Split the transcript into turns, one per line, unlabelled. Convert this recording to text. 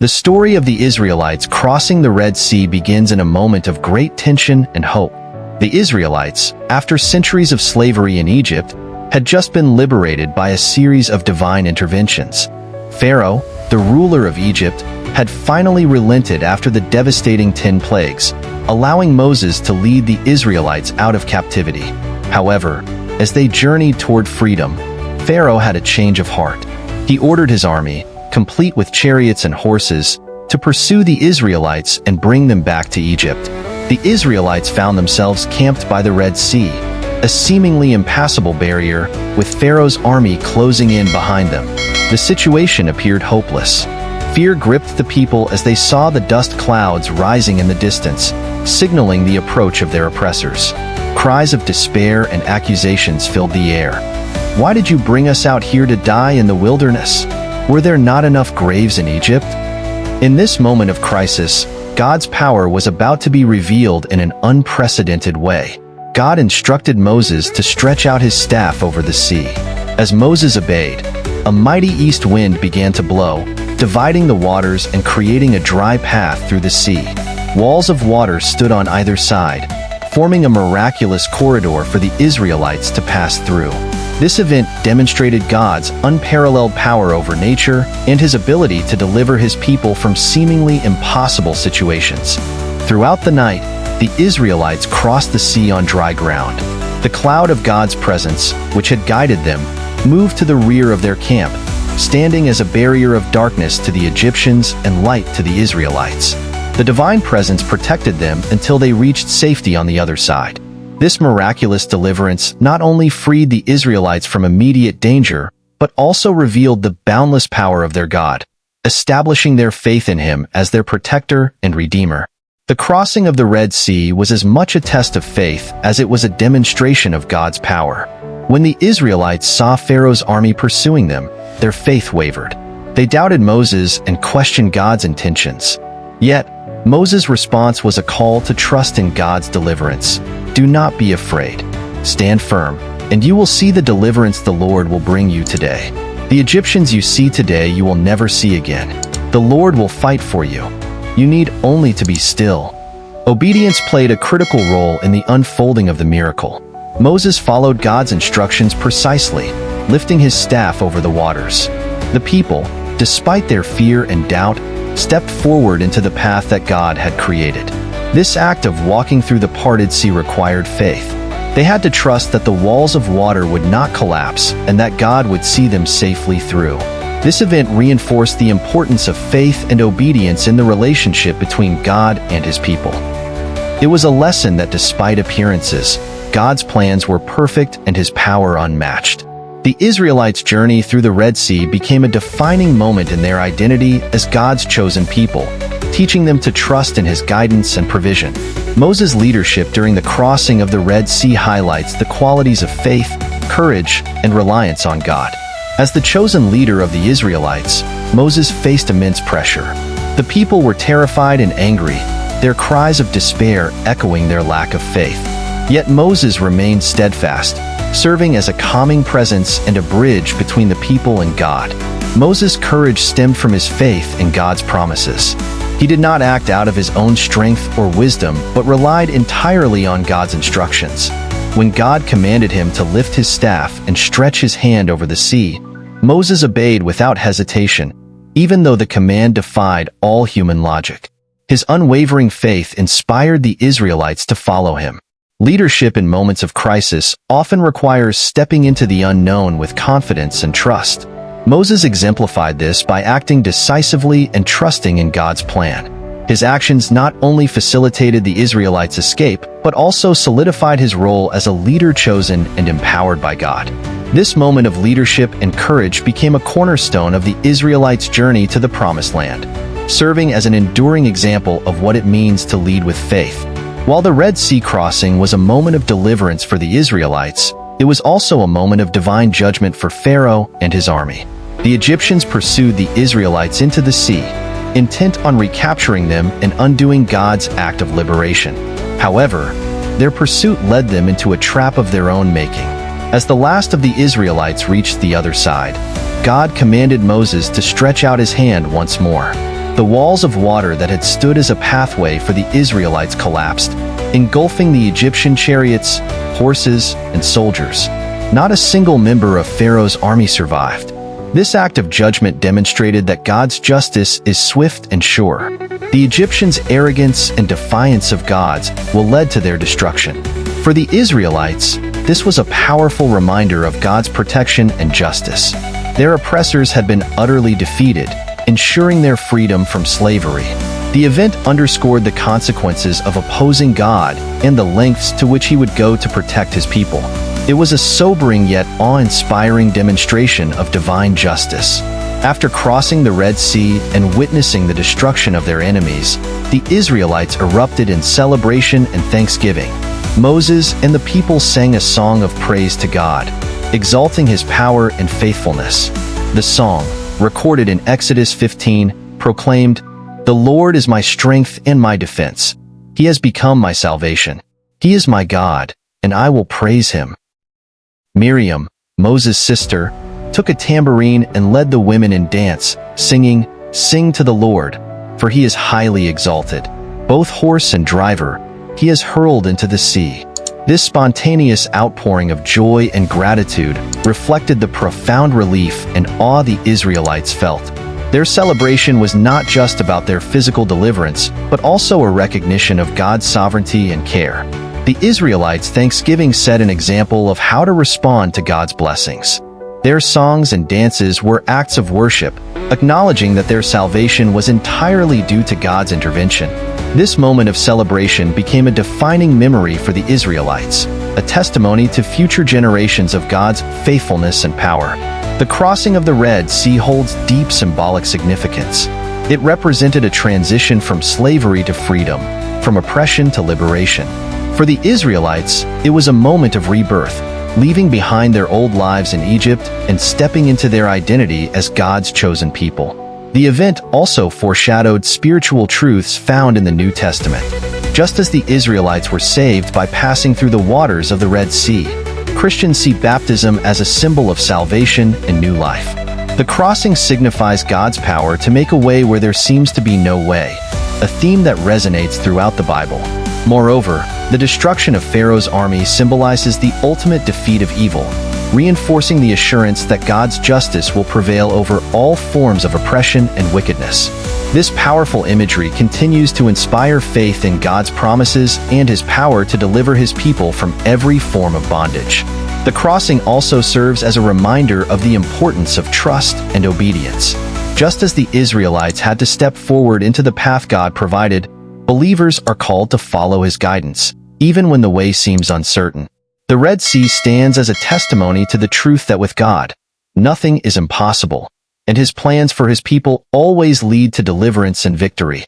The story of the Israelites crossing the Red Sea begins in a moment of great tension and hope. The Israelites, after centuries of slavery in Egypt, had just been liberated by a series of divine interventions. Pharaoh, the ruler of Egypt, had finally relented after the devastating 10 plagues, allowing Moses to lead the Israelites out of captivity. However, as they journeyed toward freedom, Pharaoh had a change of heart. He ordered his army, complete with chariots and horses, to pursue the Israelites and bring them back to Egypt. The Israelites found themselves camped by the Red Sea, a seemingly impassable barrier, with Pharaoh's army closing in behind them. The situation appeared hopeless. Fear gripped the people as they saw the dust clouds rising in the distance, signaling the approach of their oppressors. Cries of despair and accusations filled the air. "Why did you bring us out here to die in the wilderness? Were there not enough graves in Egypt?" In this moment of crisis, God's power was about to be revealed in an unprecedented way. God instructed Moses to stretch out his staff over the sea. As Moses obeyed, a mighty east wind began to blow, dividing the waters and creating a dry path through the sea. Walls of water stood on either side, forming a miraculous corridor for the Israelites to pass through. This event demonstrated God's unparalleled power over nature and his ability to deliver his people from seemingly impossible situations. Throughout the night, the Israelites crossed the sea on dry ground. The cloud of God's presence, which had guided them, moved to the rear of their camp, standing as a barrier of darkness to the Egyptians and light to the Israelites. The divine presence protected them until they reached safety on the other side. This miraculous deliverance not only freed the Israelites from immediate danger, but also revealed the boundless power of their God, establishing their faith in him as their protector and redeemer. The crossing of the Red Sea was as much a test of faith as it was a demonstration of God's power. When the Israelites saw Pharaoh's army pursuing them, their faith wavered. They doubted Moses and questioned God's intentions. Yet, Moses' response was a call to trust in God's deliverance. "Do not be afraid. Stand firm, and you will see the deliverance the Lord will bring you today. The Egyptians you see today you will never see again. The Lord will fight for you. You need only to be still." Obedience played a critical role in the unfolding of the miracle. Moses followed God's instructions precisely, lifting his staff over the waters. The people, despite their fear and doubt, stepped forward into the path that God had created. This act of walking through the parted sea required faith. They had to trust that the walls of water would not collapse and that God would see them safely through. This event reinforced the importance of faith and obedience in the relationship between God and his people. It was a lesson that despite appearances, God's plans were perfect and his power unmatched. The Israelites' journey through the Red Sea became a defining moment in their identity as God's chosen people, teaching them to trust in his guidance and provision. Moses' leadership during the crossing of the Red Sea highlights the qualities of faith, courage, and reliance on God. As the chosen leader of the Israelites, Moses faced immense pressure. The people were terrified and angry, their cries of despair echoing their lack of faith. Yet Moses remained steadfast, serving as a calming presence and a bridge between the people and God. Moses' courage stemmed from his faith in God's promises. He did not act out of his own strength or wisdom, but relied entirely on God's instructions. When God commanded him to lift his staff and stretch his hand over the sea, Moses obeyed without hesitation, even though the command defied all human logic. His unwavering faith inspired the Israelites to follow him. Leadership in moments of crisis often requires stepping into the unknown with confidence and trust. Moses exemplified this by acting decisively and trusting in God's plan. His actions not only facilitated the Israelites' escape, but also solidified his role as a leader chosen and empowered by God. This moment of leadership and courage became a cornerstone of the Israelites' journey to the Promised Land, serving as an enduring example of what it means to lead with faith. While the Red Sea crossing was a moment of deliverance for the Israelites, it was also a moment of divine judgment for Pharaoh and his army. The Egyptians pursued the Israelites into the sea, intent on recapturing them and undoing God's act of liberation. However, their pursuit led them into a trap of their own making. As the last of the Israelites reached the other side, God commanded Moses to stretch out his hand once more. The walls of water that had stood as a pathway for the Israelites collapsed, engulfing the Egyptian chariots, horses, and soldiers. Not a single member of Pharaoh's army survived. This act of judgment demonstrated that God's justice is swift and sure. The Egyptians' arrogance and defiance of God's will lead to their destruction. For the Israelites, this was a powerful reminder of God's protection and justice. Their oppressors had been utterly defeated, ensuring their freedom from slavery. The event underscored the consequences of opposing God and the lengths to which he would go to protect his people. It was a sobering yet awe-inspiring demonstration of divine justice. After crossing the Red Sea and witnessing the destruction of their enemies, the Israelites erupted in celebration and thanksgiving. Moses and the people sang a song of praise to God, exalting his power and faithfulness. The song, recorded in Exodus 15, proclaimed, "The Lord is my strength and my defense. He has become my salvation. He is my God, and I will praise him." Miriam, Moses' sister, took a tambourine and led the women in dance, singing, "Sing to the Lord, for he is highly exalted. Both horse and driver, he has hurled into the sea." This spontaneous outpouring of joy and gratitude reflected the profound relief and awe the Israelites felt. Their celebration was not just about their physical deliverance, but also a recognition of God's sovereignty and care. The Israelites' thanksgiving set an example of how to respond to God's blessings. Their songs and dances were acts of worship, acknowledging that their salvation was entirely due to God's intervention. This moment of celebration became a defining memory for the Israelites, a testimony to future generations of God's faithfulness and power. The crossing of the Red Sea holds deep symbolic significance. It represented a transition from slavery to freedom, from oppression to liberation. For the Israelites, it was a moment of rebirth, leaving behind their old lives in Egypt and stepping into their identity as God's chosen people. The event also foreshadowed spiritual truths found in the New Testament. Just as the Israelites were saved by passing through the waters of the Red Sea, Christians see baptism as a symbol of salvation and new life. The crossing signifies God's power to make a way where there seems to be no way, a theme that resonates throughout the Bible. Moreover, the destruction of Pharaoh's army symbolizes the ultimate defeat of evil, reinforcing the assurance that God's justice will prevail over all forms of oppression and wickedness. This powerful imagery continues to inspire faith in God's promises and his power to deliver his people from every form of bondage. The crossing also serves as a reminder of the importance of trust and obedience. Just as the Israelites had to step forward into the path God provided, believers are called to follow his guidance, even when the way seems uncertain. The Red Sea stands as a testimony to the truth that with God, nothing is impossible, and his plans for his people always lead to deliverance and victory.